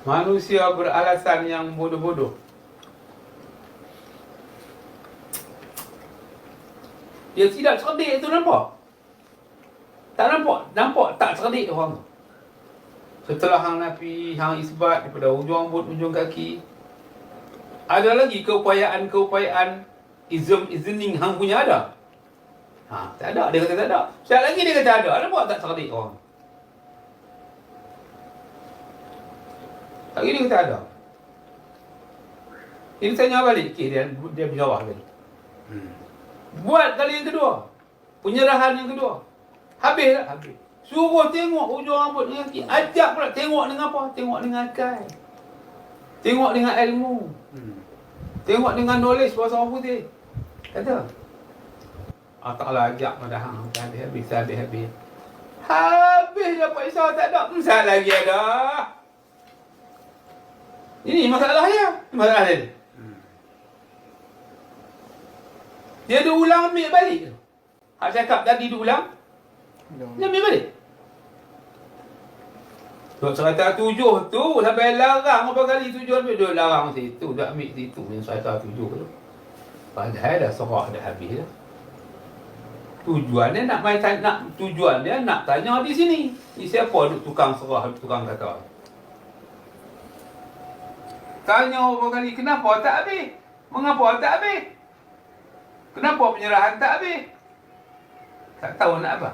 Manusia beralasan yang bodoh-bodoh. Dia tidak cerdik tu, nampak? Tak nampak? Nampak tak cerdik orang tu. Setelah hang nafi, hang isbat daripada ujung rambut, ujung kaki, ada lagi keupayaan izning hang punya ada? Tak ada. Dia kata tak ada. Sekali lagi dia kata ada. Nampak tak cerdik orang? Lagi dia kata ada. Dia tanya balik. Okay, dia berjawab tadi. Buat kali yang kedua. Penyerahan yang kedua. Habis tak? Habis. Suruh tengok ujung rambut dengan kaki. Ajak pula. Tengok dengan apa? Tengok dengan akal. Tengok dengan ilmu. Tengok dengan knowledge bahasa orang putih. Kata. Allah Ta'ala ajak pada hang. Habis. Habis dah Isya tak ada. Masih lagi ada. Ini masalahnya. Masalah dia. Dia ada ulang ambil balik. Hak cakap tadi dia ulang. Dia ambil balik. Duk 107 tu sampai larang berapa kali 7 ambil. Dia larang situ. Dia ambil situ yang 107 tu. Padahal dah serah dah habis dah. Tujuannya nak tanya di sini. Ni siapa duk tukang serah, tukang kata. Tanya berapa kali, kenapa tak habis? Mengapa tak habis? Kenapa penyerahan tak habis? Tak tahu nak apa.